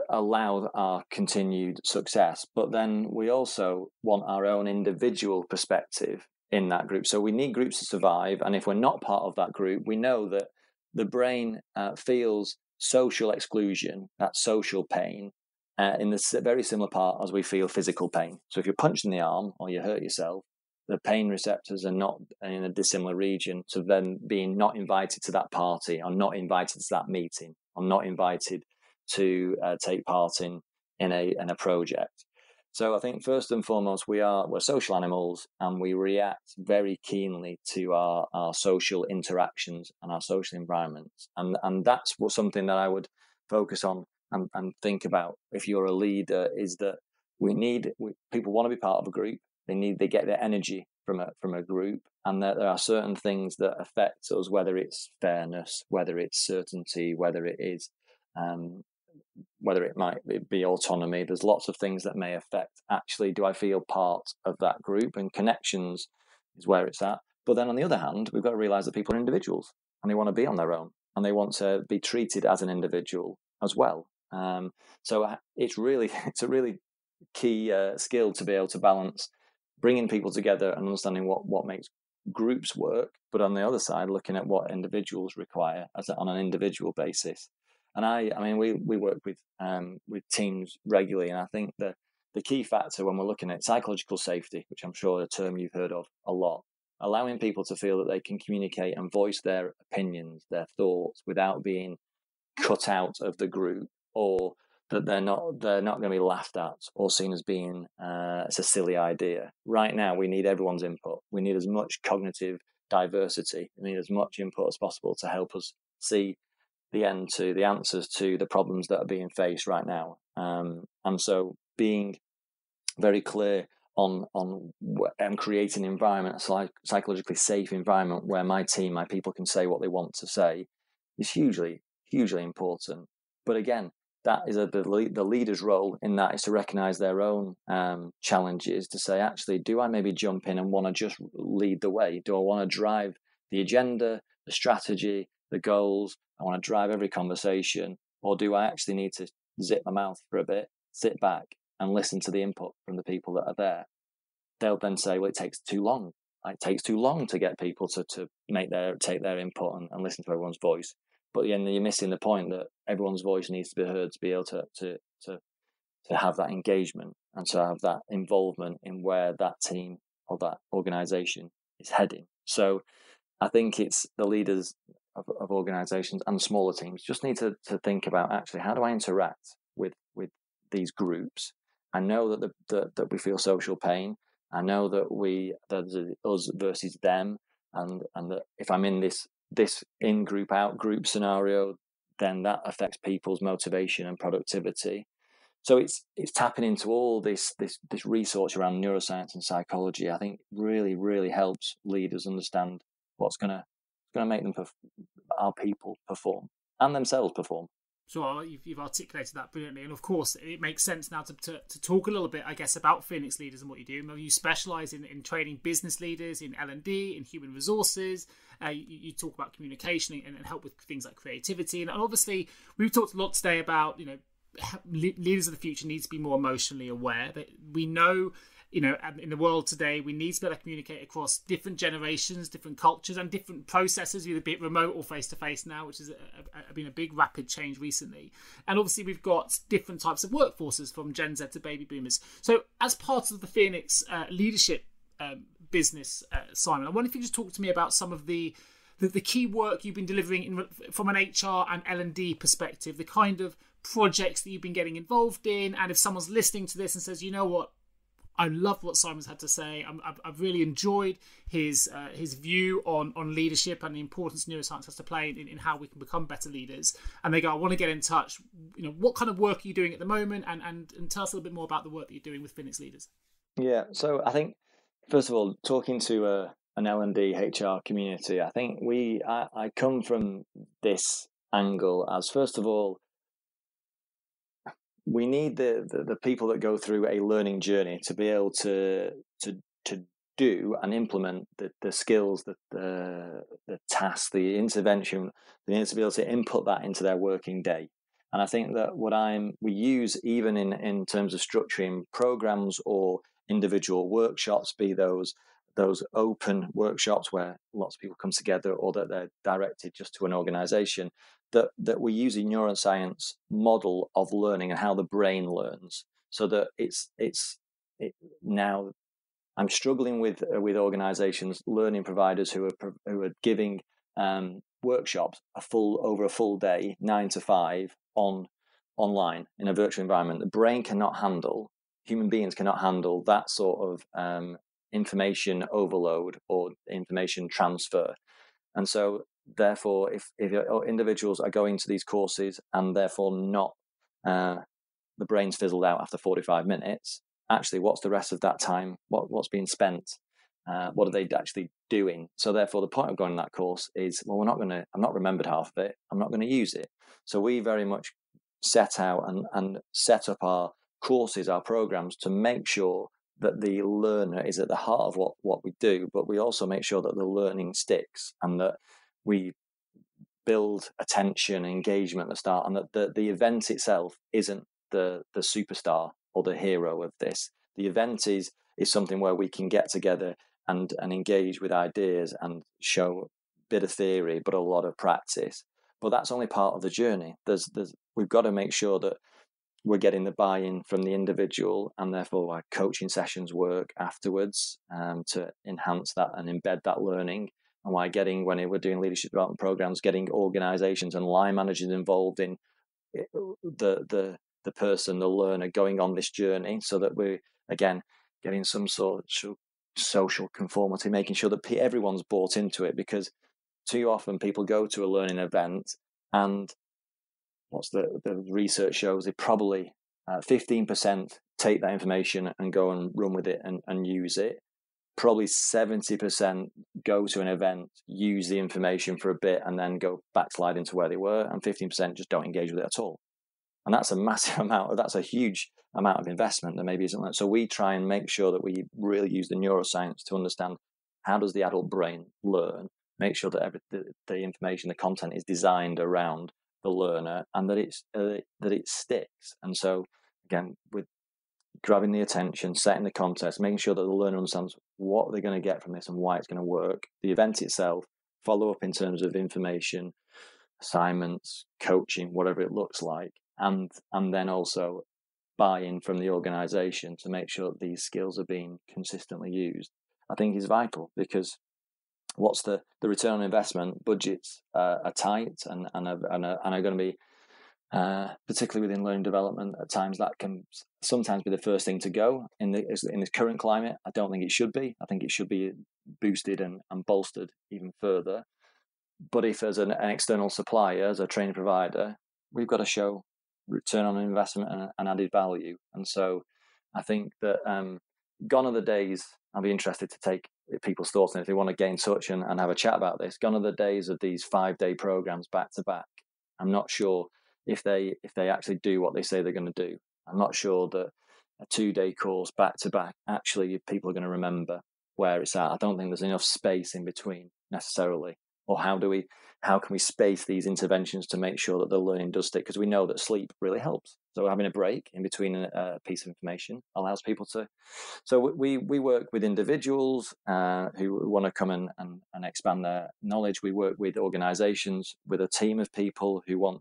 allow our continued success, but then we also want our own individual perspective in that group. So we need groups to survive, and if we're not part of that group, we know that the brain feels social exclusion, that social pain, in the very similar part as we feel physical pain. So if you're punched in the arm or you hurt yourself, the pain receptors are not in a dissimilar region to then being not invited to that party, or not invited to that meeting, or not invited to take part in a project. So I think first and foremost, we're social animals, and we react very keenly to our social interactions and our social environments. And that's something that I would focus on and think about if you're a leader, is that people want to be part of a group. They get their energy from a group, and there are certain things that affect us, whether it's fairness, whether it's certainty, whether it might be autonomy. There's lots of things that may affect, actually, do I feel part of that group? And connections is where it's at. But then on the other hand, we've got to realize that people are individuals, and they want to be on their own, and they want to be treated as an individual as well. So it's a really key skill to be able to balance bringing people together and understanding what makes groups work, but on the other side, looking at what individuals require on an individual basis. And I mean, we work with teams regularly, and I think the key factor when we're looking at psychological safety, which I'm sure a term you've heard of a lot, allowing people to feel that they can communicate and voice their opinions, their thoughts, without being cut out of the group, or that they're not going to be laughed at or seen as being it's a silly idea. Right now, we need everyone's input. We need as much cognitive diversity. We need as much input as possible to help us see the answers to the problems that are being faced right now. And so being very clear on creating an environment, a psychologically safe environment where my people can say what they want to say, is hugely important. But again, that is the leader's role in that, is to recognize their own challenges, to say, actually, do I maybe jump in and want to just lead the way? Do I want to drive the agenda, the strategy, the goals? I want to drive every conversation, or do I actually need to zip my mouth for a bit, sit back and listen to the input from the people that are there? They'll then say, well, it takes too long. It takes too long to get people to take their input and listen to everyone's voice. But then you're missing the point that everyone's voice needs to be heard to be able to have that engagement and to have that involvement in where that team or that organization is heading. So I think it's the leaders of organizations and smaller teams just need to think about, actually, how do I interact with these groups? I know that we feel social pain. I know that there's us versus them, and that if I'm in this in group out group scenario, then that affects people's motivation and productivity. So it's tapping into all this research around neuroscience and psychology. I think really, really helps leaders understand what's going to make our people perform and themselves perform. Sure, you've articulated that brilliantly, and of course it makes sense now to talk a little bit, I guess, about Phoenix Leaders and what you do. You specialise in training business leaders in L&D, in human resources. You talk about communication and help with things like creativity, and obviously we've talked a lot today about leaders of the future need to be more emotionally aware. That we know, in the world today, we need to be able to communicate across different generations, different cultures, and different processes, either be it remote or face-to-face now, which has been a big rapid change recently. And obviously, we've got different types of workforces, from Gen Z to baby boomers. So as part of the Phoenix leadership business, Simon, I wonder if you could just talk to me about some of the key work you've been delivering from an HR and L&D perspective, the kind of projects that you've been getting involved in, and if someone's listening to this and says, you know what, I love what Simon's had to say. I've really enjoyed his view on leadership and the importance neuroscience has to play in how we can become better leaders. And they go, I want to get in touch. What kind of work are you doing at the moment? And tell us a little bit more about the work that you're doing with Phoenix Leaders. Yeah, so I think, first of all, talking to an L&D HR community, I think I come from this angle as, first of all, we need the people that go through a learning journey to be able to do and implement the skills, the tasks, the intervention. They need to be able to input that into their working day. And I think that we use even in terms of structuring programs or individual workshops, be those open workshops where lots of people come together, or that they're directed just to an organization, that we use a neuroscience model of learning and how the brain learns, so that now I'm struggling with organizations, learning providers who are giving workshops over a full day, 9 to 5 online in a virtual environment. The brain cannot handle, human beings cannot handle that sort of information overload or information transfer. And so therefore, if individuals are going to these courses and therefore not, the brain's fizzled out after 45 minutes, actually, what's the rest of that time? What's being spent? What are they actually doing? So therefore, the point of going to that course is, well, I'm not remembered half of it. I'm not going to use it. So we very much set out and set up our courses, our programs, to make sure that the learner is at the heart of what we do, but we also make sure that the learning sticks and that we build attention, engagement at the start, and that the event itself isn't the superstar or the hero of this. The event is something where we can get together and engage with ideas and show a bit of theory, but a lot of practice. But that's only part of the journey. We've got to make sure that we're getting the buy-in from the individual, and therefore our coaching sessions work afterwards to enhance that and embed that learning. And when we're doing leadership development programs, getting organizations and line managers involved in the person, the learner, going on this journey, so that we're, again, getting some sort of social conformity, making sure that everyone's bought into it. Because too often people go to a learning event and what's the research shows, they probably 15% take that information and go and run with it and use it. Probably 70% go to an event, use the information for a bit, and then go backslide into where they were, and 15% just don't engage with it at all. And that's a massive amount. That's a huge amount of investment that maybe isn't that. So we try and make sure that we really use the neuroscience to understand how does the adult brain learn, make sure that the information, the content is designed around the learner, and that it sticks. And so again, with grabbing the attention, setting the context, making sure that the learner understands what they're going to get from this and why it's going to work. The event itself, follow up in terms of information, assignments, coaching, whatever it looks like, and then also buy-in from the organization to make sure that these skills are being consistently used, I think is vital. Because what's the return on investment? Budgets are tight and are going to be, particularly within learning development, at times that can sometimes be the first thing to go in this current climate. I don't think it should be. I think it should be boosted and bolstered even further. But if as an external supplier, as a training provider, we've got to show return on investment and added value. And so I think that gone are the days, I'll be interested to take people's thoughts, and if they want to get in touch and have a chat about this, gone are the days of these 5-day programs back to back. I'm not sure if they actually do what they say they're going to do. I'm not sure that a 2-day course back to back, actually people are going to remember where it's at. I don't think there's enough space in between necessarily. Or how can we space these interventions to make sure that the learning does stick? Because we know that sleep really helps. So having a break in between a piece of information allows people to. So we work with individuals who want to come and expand their knowledge. We work with organizations with a team of people who want,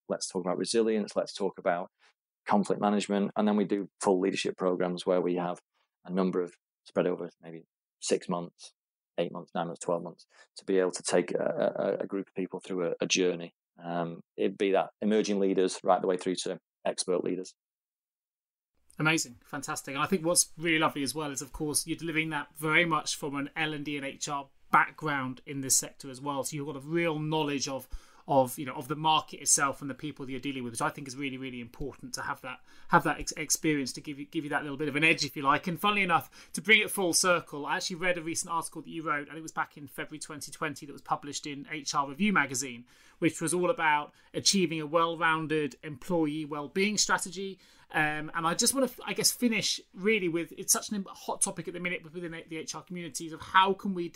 let's talk about resilience, let's talk about conflict management. And then we do full leadership programs where we have a number of spread over maybe 6 months, 8 months, 9 months, 12 months, to be able to take a group of people through a journey. It'd be that emerging leaders right the way through to expert leaders. Amazing, fantastic. And I think what's really lovely as well is, of course, you're delivering that very much from an L&D and HR background in this sector as well. So you've got a real knowledge of the market itself and the people that you're dealing with, which I think is really, really important to have that experience to give you that little bit of an edge, if you like. And funnily enough, to bring it full circle, I actually read a recent article that you wrote, and it was back in February 2020, that was published in HR Review magazine, which was all about achieving a well-rounded employee well-being strategy. And I just want to, I guess, finish really with, it's such a hot topic at the minute within the HR communities of how can we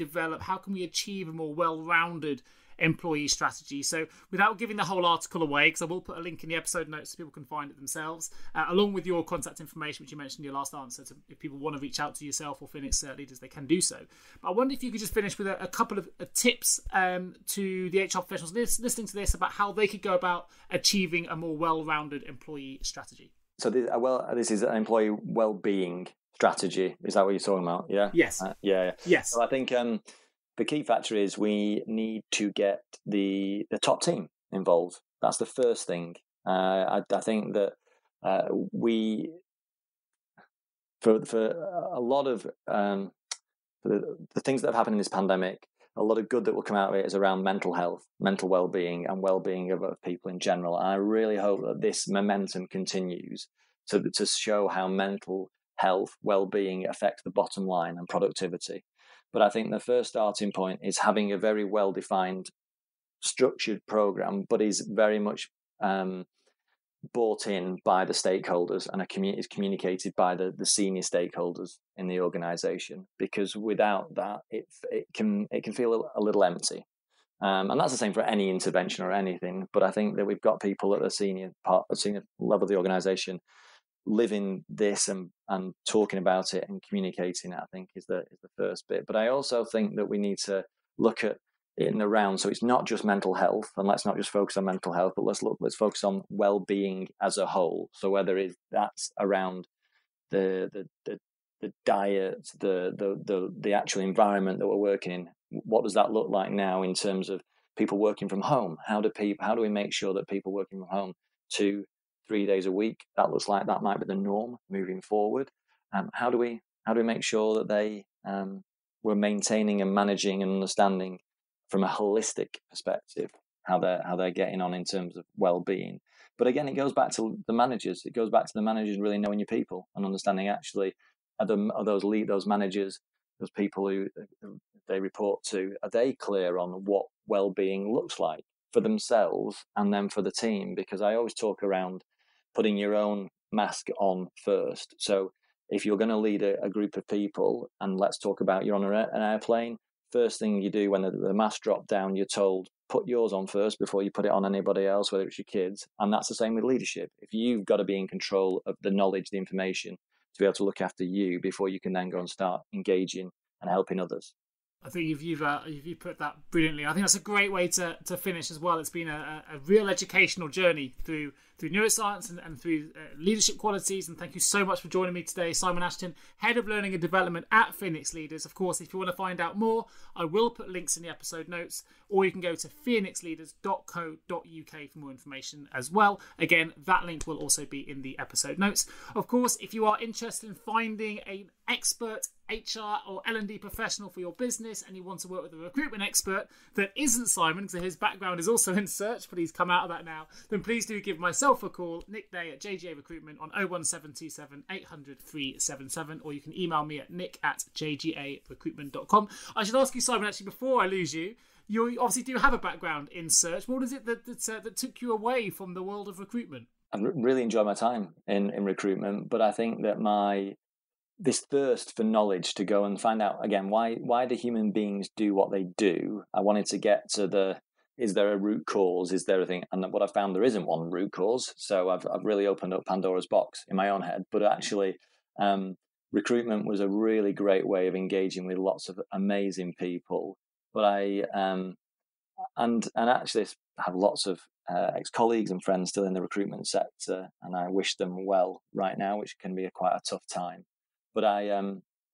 achieve a more well-rounded employee strategy. So without giving the whole article away, because I will put a link in the episode notes so people can find it themselves, along with your contact information, which you mentioned in your last answer, so if people want to reach out to yourself or Phoenix Leaders, they can do so. But I wonder if you could just finish with a couple of tips to the HR professionals listening to this about how they could go about achieving a more well-rounded employee strategy. So this is an employee well-being strategy. Is that what you're talking about? Yeah. Yes. Yeah. Yes. So I think the key factor is we need to get the top team involved. That's the first thing. I think that we, for a lot of the things that have happened in this pandemic, a lot of good that will come out of it is around mental health, mental well-being, and well-being of people in general. And I really hope that this momentum continues to show how mental health, well-being affects the bottom line and productivity. But I think the first starting point is having a very well-defined, structured program, but is very much bought in by the stakeholders and is communicated by the senior stakeholders in the organization. Because without that, it can feel a little empty. And that's the same for any intervention or anything. But I think that we've got people at the senior level of the organization living this and talking about it and communicating it, I think is the first bit. But I also think that we need to look at it in the round. So it's not just mental health, and let's not just focus on mental health, but let's focus on well-being as a whole. So whether that's around the diet, the actual environment that we're working in, what does that look like now in terms of people working from home? How do we make sure that people working from home 2-3 days a week, that looks like that might be the norm moving forward? How do we make sure that we're maintaining and managing and understanding from a holistic perspective how they're getting on in terms of well-being? But again, it goes back to the managers. It goes back to the managers really knowing your people and understanding actually are those managers, those people who they report to, are they clear on what well-being looks like for themselves and then for the team? Because I always talk around putting your own mask on first. So if you're going to lead a group of people, and let's talk about you're on an airplane, first thing you do when the mask drop down, you're told, put yours on first before you put it on anybody else, whether it's your kids. And that's the same with leadership. If you've got to be in control of the knowledge, the information, to be able to look after you before you can then go and start engaging and helping others. I think you've put that brilliantly. I think that's a great way to finish as well. It's been a real educational journey through neuroscience and through leadership qualities. And thank you so much for joining me today, Simon Ashton, Head of Learning and Development at Phoenix Leaders. Of course, if you want to find out more, I will put links in the episode notes, or you can go to phoenixleaders.co.uk for more information as well. Again, that link will also be in the episode notes. Of course, if you are interested in finding an expert HR or L&D professional for your business and you want to work with a recruitment expert that isn't Simon, because his background is also in search, but he's come out of that now, then please do give myself a call, Nick Day at JGA Recruitment, on 01727 800 377, or you can email me at nick@jgarecruitment.com. I should ask you, Simon, actually, before I lose you, you obviously do have a background in search. What is it that took you away from the world of recruitment? I really enjoyed my time in recruitment, but I think that this thirst for knowledge to go and find out again why do human beings do what they do. I wanted to get to is there a root cause? Is there a thing? And what I found, there isn't one root cause. So I've really opened up Pandora's box in my own head. But actually, recruitment was a really great way of engaging with lots of amazing people. But I actually have lots of ex-colleagues and friends still in the recruitment sector, and I wish them well right now, which can be quite a tough time. But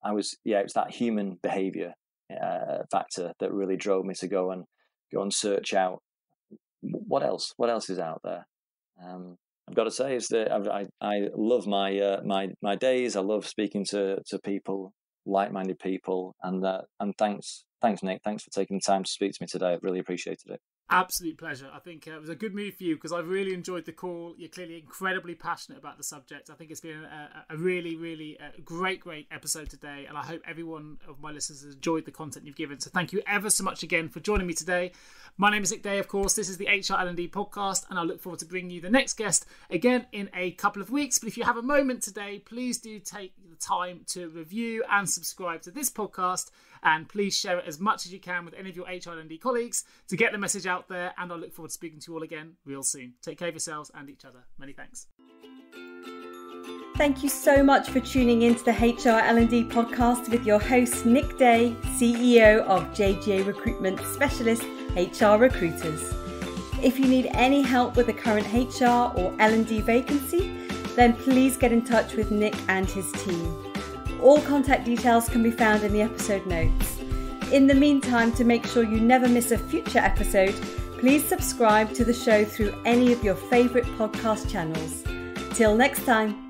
it's that human behaviour factor that really drove me to go and search out what else is out there. I've got to say is that I love my days. I love speaking to people, like-minded people, and thanks Nick. Thanks for taking the time to speak to me today. I've really appreciated it. Absolute pleasure. I think it was a good move for you because I've really enjoyed the call. You're clearly incredibly passionate about the subject. I think it's been a really, really great episode today, and I hope everyone of my listeners has enjoyed the content you've given. So thank you ever so much again for joining me today. My name is Nick Day, of course. This is the HR L&D podcast, and I look forward to bringing you the next guest again in a couple of weeks. But if you have a moment today, please do take the time to review and subscribe to this podcast, and please share it as much as you can with any of your HR L&D colleagues to get the message out there. And I look forward to speaking to you all again real soon. Take care of yourselves and each other. Many thanks. Thank you so much for tuning into the HR L&D podcast with your host, Nick Day, CEO of JGA Recruitment Specialist HR Recruiters. If you need any help with a current HR or L&D vacancy, then please get in touch with Nick and his team. All contact details can be found in the episode notes. In the meantime, to make sure you never miss a future episode, please subscribe to the show through any of your favourite podcast channels. Till next time.